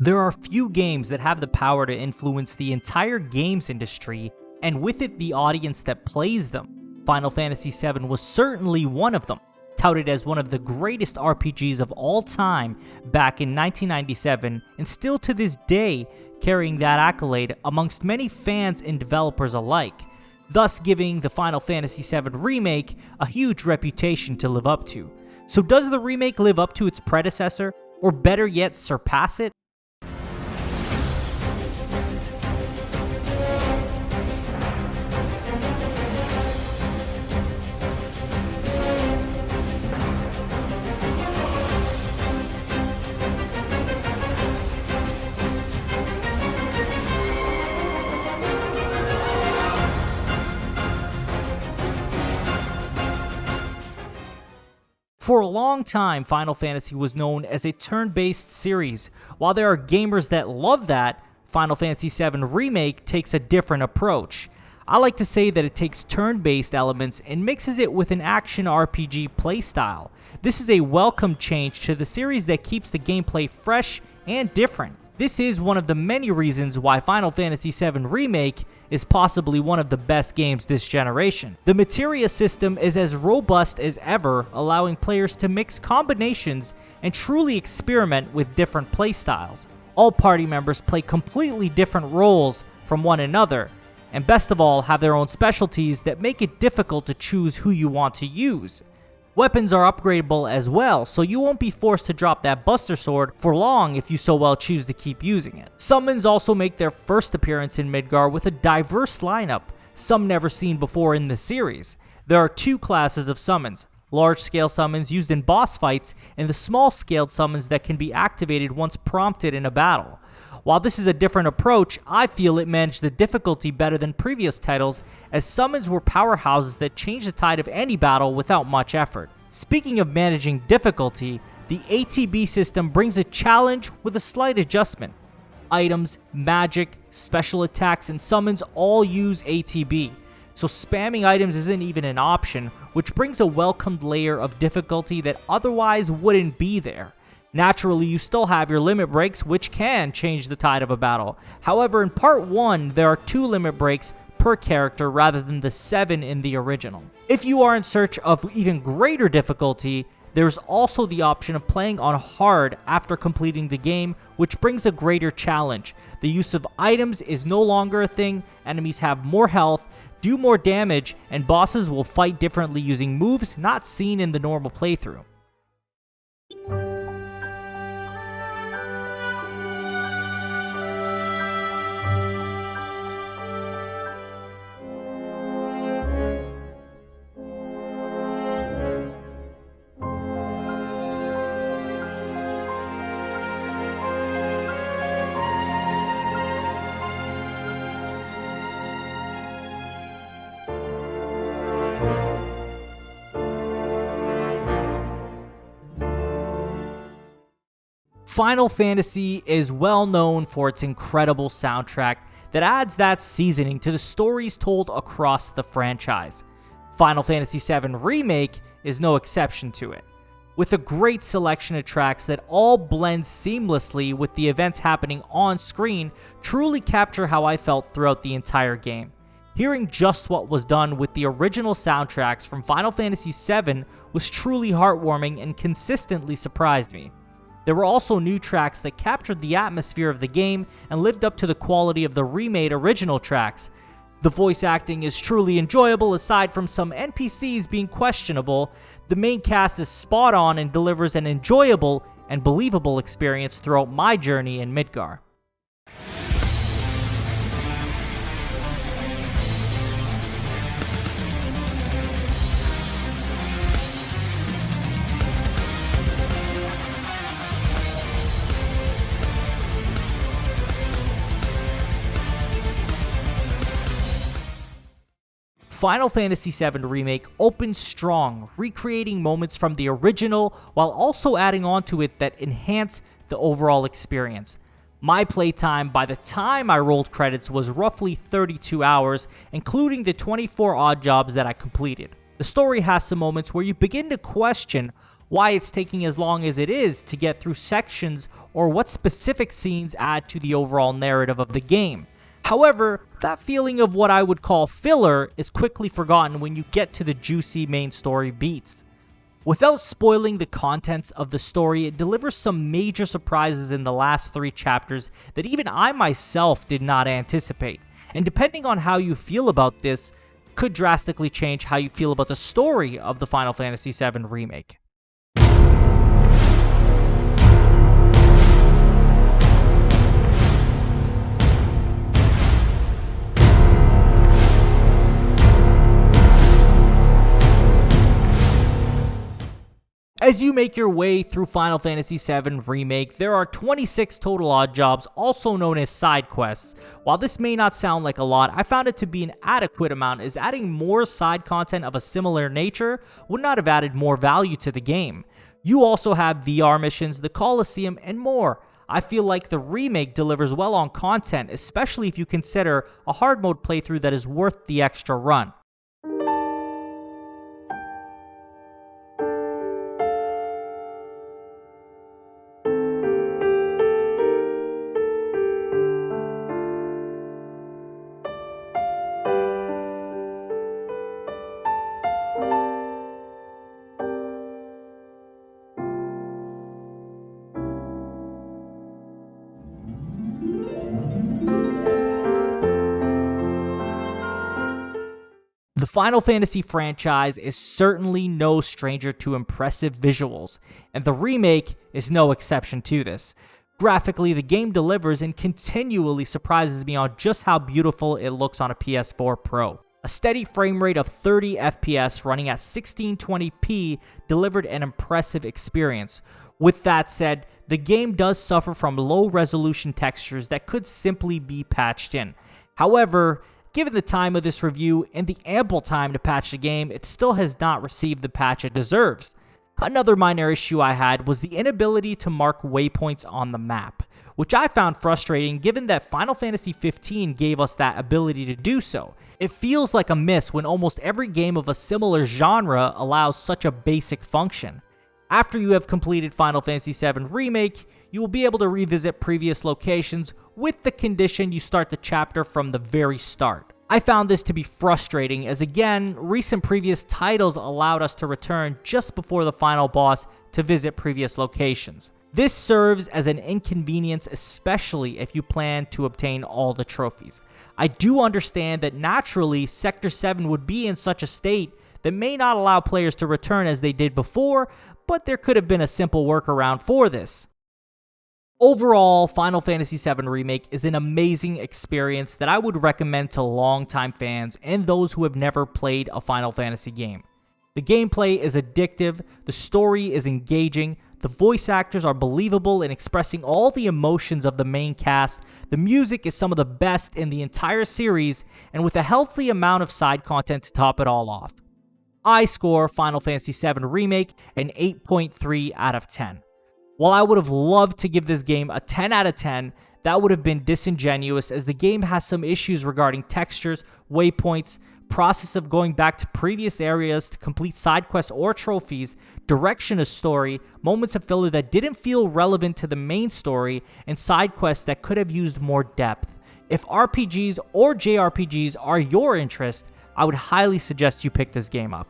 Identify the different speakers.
Speaker 1: There are few games that have the power to influence the entire games industry, and with it the audience that plays them. Final Fantasy VII was certainly one of them, touted as one of the greatest RPGs of all time back in 1997, and still to this day carrying that accolade amongst many fans and developers alike, thus giving the Final Fantasy VII Remake a huge reputation to live up to. So does the remake live up to its predecessor, or better yet surpass it? For a long time, Final Fantasy was known as a turn-based series. While there are gamers that love that, Final Fantasy VII Remake takes a different approach. I like to say that it takes turn-based elements and mixes it with an action RPG playstyle. This is a welcome change to the series that keeps the gameplay fresh and different. This is one of the many reasons why Final Fantasy VII Remake is possibly one of the best games this generation. The materia system is as robust as ever, allowing players to mix combinations and truly experiment with different playstyles. All party members play completely different roles from one another, and best of all, have their own specialties that make it difficult to choose who you want to use. Weapons are upgradable as well, so you won't be forced to drop that Buster Sword for long if you so well choose to keep using it. Summons also make their first appearance in Midgar with a diverse lineup, some never seen before in the series. There are two classes of summons: large-scale summons used in boss fights, and the small-scaled summons that can be activated once prompted in a battle. While this is a different approach, I feel it managed the difficulty better than previous titles, as summons were powerhouses that changed the tide of any battle without much effort. Speaking of managing difficulty, the ATB system brings a challenge with a slight adjustment. Items, magic, special attacks, and summons all use ATB, so spamming items isn't even an option, which brings a welcomed layer of difficulty that otherwise wouldn't be there. Naturally, you still have your limit breaks, which can change the tide of a battle. However, in Part 1, there are 2 limit breaks per character rather than the 7 in the original. If you are in search of even greater difficulty, there's also the option of playing on hard after completing the game, which brings a greater challenge. The use of items is no longer a thing, enemies have more health, do more damage, and bosses will fight differently using moves not seen in the normal playthrough. Final Fantasy is well known for its incredible soundtrack that adds that seasoning to the stories told across the franchise. Final Fantasy VII Remake is no exception to it, with a great selection of tracks that all blend seamlessly with the events happening on screen, truly capture how I felt throughout the entire game. Hearing just what was done with the original soundtracks from Final Fantasy VII was truly heartwarming and consistently surprised me. There were also new tracks that captured the atmosphere of the game and lived up to the quality of the remade original tracks. The voice acting is truly enjoyable aside from some NPCs being questionable. The main cast is spot on and delivers an enjoyable and believable experience throughout my journey in Midgar. Final Fantasy VII Remake opens strong, recreating moments from the original while also adding on to it that enhance the overall experience. My playtime by the time I rolled credits was roughly 32 hours, including the 24 odd jobs that I completed. The story has some moments where you begin to question why it's taking as long as it is to get through sections, or what specific scenes add to the overall narrative of the game. However, that feeling of what I would call filler is quickly forgotten when you get to the juicy main story beats. Without spoiling the contents of the story, it delivers some major surprises in the last 3 chapters that even I myself did not anticipate. And depending on how you feel about this, could drastically change how you feel about the story of the Final Fantasy VII Remake. As you make your way through Final Fantasy VII Remake, there are 26 total odd jobs, also known as side quests. While this may not sound like a lot, I found it to be an adequate amount, as adding more side content of a similar nature would not have added more value to the game. You also have VR missions, the Colosseum, and more. I feel like the remake delivers well on content, especially if you consider a hard mode playthrough that is worth the extra run. The Final Fantasy franchise is certainly no stranger to impressive visuals, and the remake is no exception to this. Graphically, the game delivers and continually surprises me on just how beautiful it looks on a PS4 Pro. A steady frame rate of 30 FPS running at 1620p delivered an impressive experience. With that said, the game does suffer from low resolution textures that could simply be patched in. However, given the time of this review and the ample time to patch the game, it still has not received the patch it deserves. Another minor issue I had was the inability to mark waypoints on the map, which I found frustrating given that Final Fantasy XV gave us that ability to do so. It feels like a miss when almost every game of a similar genre allows such a basic function. After you have completed Final Fantasy VII Remake, you will be able to revisit previous locations with the condition you start the chapter from the very start. I found this to be frustrating, as again, recent previous titles allowed us to return just before the final boss to visit previous locations. This serves as an inconvenience, especially if you plan to obtain all the trophies. I do understand that naturally Sector 7 would be in such a state that may not allow players to return as they did before, but there could have been a simple workaround for this. Overall, Final Fantasy VII Remake is an amazing experience that I would recommend to longtime fans and those who have never played a Final Fantasy game. The gameplay is addictive, the story is engaging, the voice actors are believable in expressing all the emotions of the main cast, the music is some of the best in the entire series, and with a healthy amount of side content to top it all off. I score Final Fantasy VII Remake an 8.3 out of 10. While I would have loved to give this game a 10 out of 10, that would have been disingenuous, as the game has some issues regarding textures, waypoints, process of going back to previous areas to complete side quests or trophies, direction of story, moments of filler that didn't feel relevant to the main story, and side quests that could have used more depth. If RPGs or JRPGs are your interest, I would highly suggest you pick this game up.